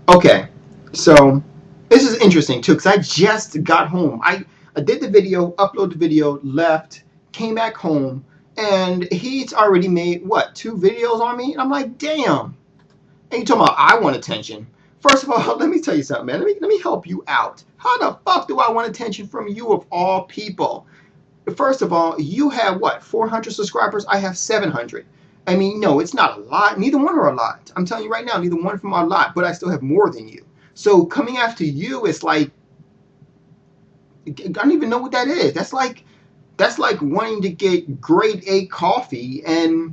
Okay, so this is interesting too because I just got home. I did the video, uploaded the video, left, came back home, and he's already made what, 2 videos on me? And I'm like, damn. And you talking about I want attention? First of all, let me tell you something, man. Let me help you out. How the fuck do I want attention from you of all people? First of all, you have what, 400 subscribers? I have 700. I mean, no, it's not a lot. Neither one are a lot. I'm telling you right now, neither one of them are a lot, but I still have more than you. So coming after you is like, I don't even know what that is. That's like wanting to get grade A coffee and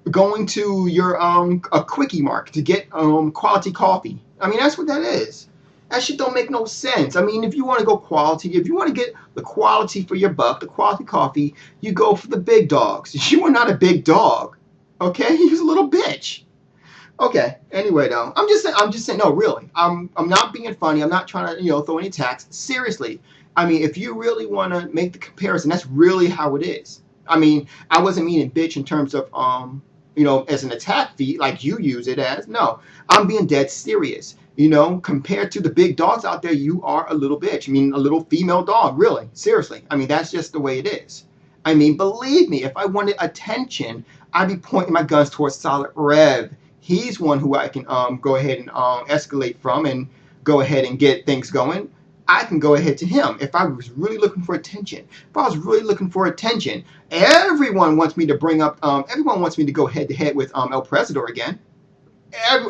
going to your a quickie mark to get quality coffee. I mean, that's what that is. That shit don't make no sense. I mean, if you want to go quality, if you want to get the quality for your buck, the quality coffee, you go for the big dogs. You are not a big dog, okay? You're a little bitch. Okay. Anyway, though, I'm just saying. No, really. I'm not being funny. I'm not trying to throw any attacks. Seriously. I mean, if you really want to make the comparison, that's really how it is. I mean, I wasn't meaning bitch in terms of as an attack feat like you use it as. No, I'm being dead serious. Compared to the big dogs out there, you are a little bitch. I mean, a little female dog, really. Seriously. I mean, that's just the way it is. I mean, believe me, if I wanted attention, I'd be pointing my guns towards Solid Rev. He's one who I can go ahead and escalate from and go ahead and get things going. I can go ahead to him if I was really looking for attention. If I was really looking for attention, everyone wants me to bring up. Everyone wants me to go head to head with El Presidor again.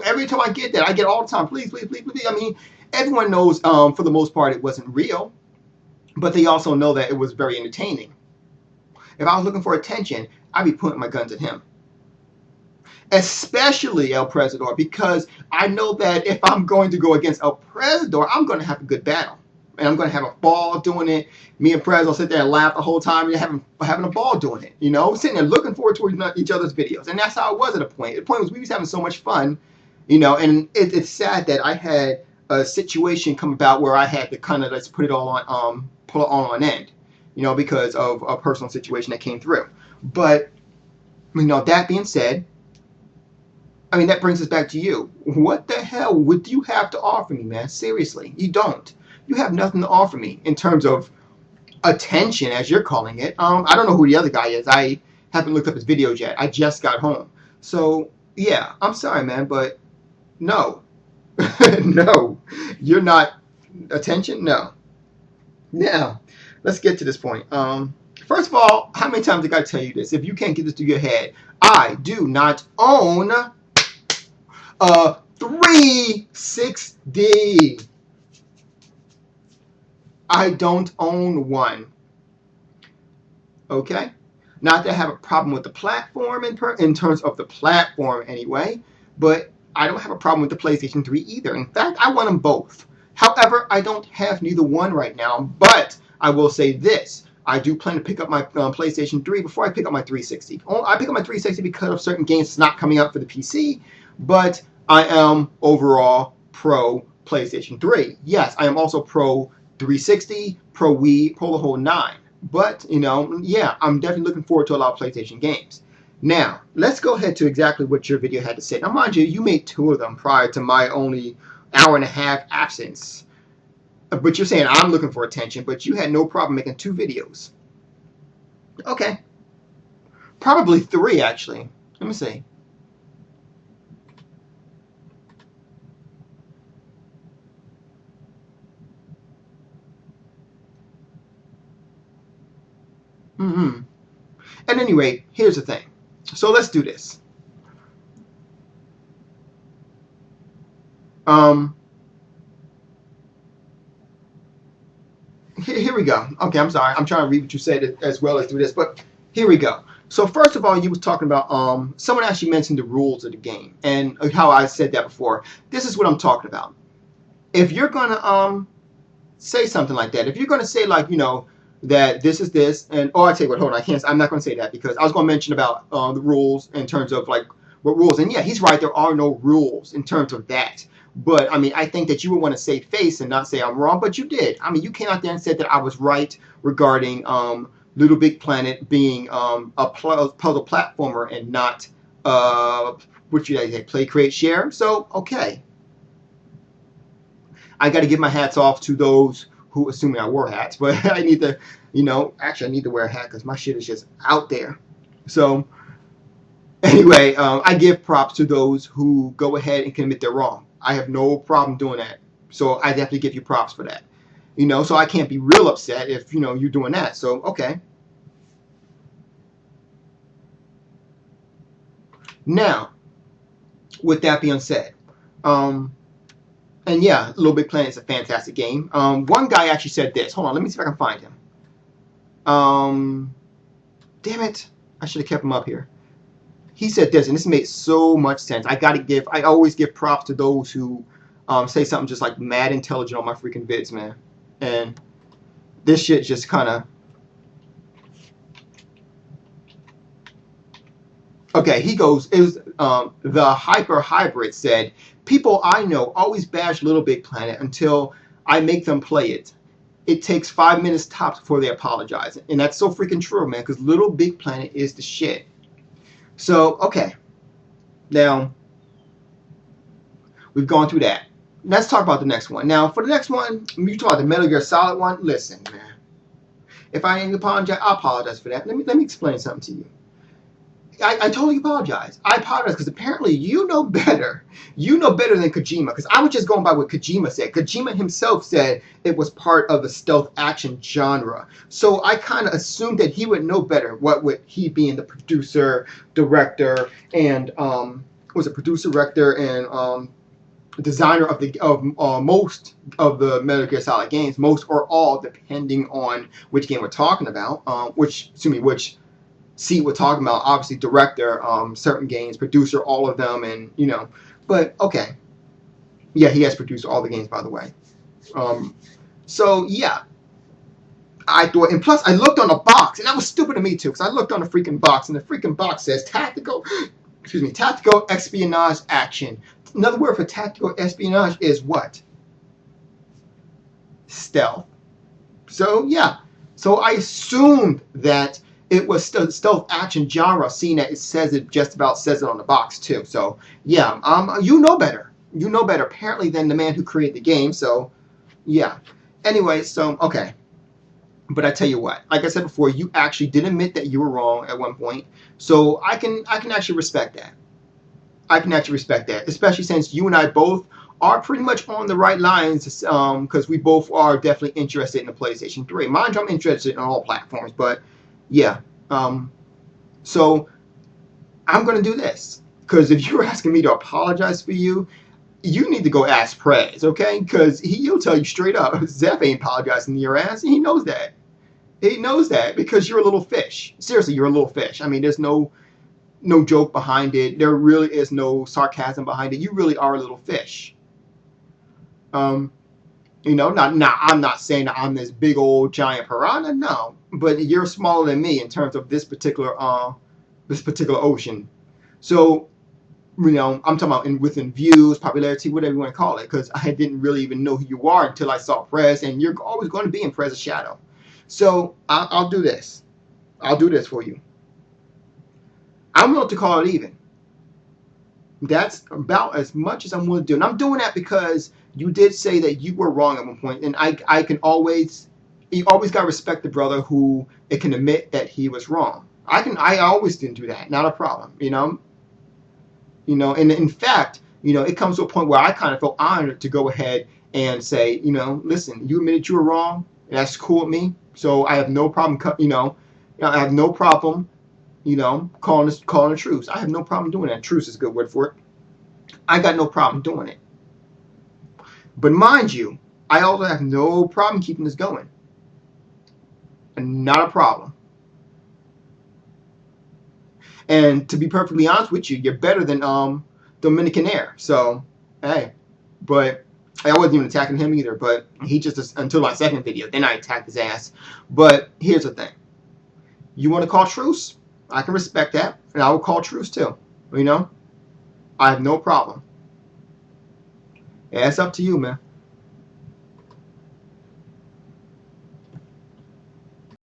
Every time I get that, I get all the time. Please, please, please, please. I mean, everyone knows for the most part it wasn't real, but they also know that it was very entertaining. If I was looking for attention, I'd be pointing my guns at him, especially El Presidor, because I know that if I'm going to go against El Presidor, I'm going to have a good battle. And I'm going to have a ball doing it. Me and Prez will sit there and laugh the whole time and having a ball doing it, sitting there looking forward to each other's videos. And that's how it was at a point. The point was we was having so much fun, and it's sad that I had a situation come about where I had to kind of let's put it all on, pull it all on end, because of a personal situation that came through. But, that being said, I mean, that brings us back to you. What the hell would you have to offer me, man? Seriously, you don't. You have nothing to offer me in terms of attention, as you're calling it. I don't know who the other guy is. I haven't looked up his videos yet. I just got home. So, yeah, I'm sorry, man, but no. No. You're not attention? No. Now, let's get to this point. First of all, how many times did I tell you this? If you can't get this through your head, I do not own a 360. I don't own one. Okay? Not that I have a problem with the platform in terms of the platform anyway, but I don't have a problem with the PlayStation 3 either. In fact, I want them both. However, I don't have neither one right now, but I will say this. I do plan to pick up my PlayStation 3 before I pick up my 360. I pick up my 360 because of certain games not coming out for the PC, but I am overall pro PlayStation 3. Yes, I am also pro 360, pro Wii, pro the whole nine. But, yeah, I'm definitely looking forward to a lot of PlayStation games. Now, let's go ahead to exactly what your video had to say. Now, mind you, you made 2 of them prior to my only hour and a half absence. But you're saying I'm looking for attention, but you had no problem making 2 videos. Okay. Probably 3, actually. Let me see. Mm-hmm. At any rate, here's the thing. So let's do this. Here we go. Okay, I'm sorry. I'm trying to read what you said as well as do this, but here we go. So first of all, you was talking about someone actually mentioned the rules of the game and how I said that before. This is what I'm talking about. If you're gonna say something like that, if you're gonna say like that this is this, and I tell you what, hold on, I'm not gonna say that because I was gonna mention about the rules in terms of like what rules, and yeah, he's right. There are no rules in terms of that. But I mean, I think that you would want to save face and not say I'm wrong, but you did. I mean, you came out there and said that I was right regarding Little Big Planet being a puzzle platformer and not what should I say? Play, create, share. So okay, I got to give my hats off to those who, assuming I wore hats, but I need to, actually I need to wear a hat because my shit is just out there. So anyway, I give props to those who go ahead and can admit they're wrong. I have no problem doing that. So I definitely give you props for that. So I can't be real upset if, you're doing that. So, okay. Now, with that being said, and yeah, Little Big Planet is a fantastic game. One guy actually said this. Hold on, let me see if I can find him. Damn it. I should have kept him up here. He said this, and this made so much sense. I always give props to those who say something just like mad intelligent on my freaking vids, man. And this shit just kind of... Okay, he goes, it was the Hyper Hybrid said, people I know always bash Little Big Planet until I make them play it. It takes 5 minutes tops before they apologize. And that's so freaking true, man, because Little Big Planet is the shit. So, okay. Now, we've gone through that. Let's talk about the next one. Now, for the next one, you talk about the Metal Gear Solid one. Listen, man. If I didn't apologize, I apologize for that. Let me explain something to you. I totally apologize. I apologize because apparently you know better. You know better than Kojima, because I was just going by what Kojima said. Kojima himself said it was part of the stealth action genre. So I kind of assumed that he would know better. What would he being the producer, director, and producer, director, and designer of most of the Metal Gear Solid games, most or all, depending on which game we're talking about. Which seat we're talking about, obviously director, certain games, producer, all of them, and but okay, yeah, he has produced all the games, by the way. So yeah, I thought, and plus I looked on the box, and that was stupid of me too, because I looked on the freaking box, and the freaking box says tactical espionage action. Another word for tactical espionage is what? Stealth. So yeah, so I assumed that it was stealth action genre, seeing that it just about says it on the box too. So yeah, you know better. You know better apparently than the man who created the game. So yeah. Anyway, so okay. But I tell you what, like I said before, you actually did admit that you were wrong at one point. So I can actually respect that. I can actually respect that, especially since you and I both are pretty much on the right lines, because we both are definitely interested in the PlayStation 3. Mind you, I'm interested in all platforms, but yeah. So I'm going to do this, because if you're asking me to apologize for you, you need to go ask Prez, okay? Because he'll tell you straight up, Zeph ain't apologizing to your ass, and he knows that. He knows that because you're a little fish. Seriously, you're a little fish. I mean, there's no joke behind it. There really is no sarcasm behind it. You really are a little fish. I'm not saying that I'm this big old giant piranha, no. But you're smaller than me in terms of this particular ocean. So, I'm talking about within views, popularity, whatever you want to call it, because I didn't really even know who you are until I saw Prez, and you're always going to be in Prez's shadow. So I'll do this. I'll do this for you. I'm willing to call it even. That's about as much as I'm willing to do. And I'm doing that because you did say that you were wrong at one point. And I can always, you always got to respect the brother who it can admit that he was wrong. I always didn't do that. Not a problem, and in fact, it comes to a point where I kind of feel honored to go ahead and say, listen, you admitted you were wrong. And that's cool with me. So I have no problem, I have no problem calling a truce. I have no problem doing that. Truce is a good word for it. I got no problem doing it. But mind you, I also have no problem keeping this going. Not a problem. And to be perfectly honest with you, you're better than Dominican Air. So, hey. But I wasn't even attacking him either. But he just, until my second video, then I attacked his ass. But here's the thing. You want to call truce? I can respect that, and I will call truce too. I have no problem. Yeah, it's up to you, man.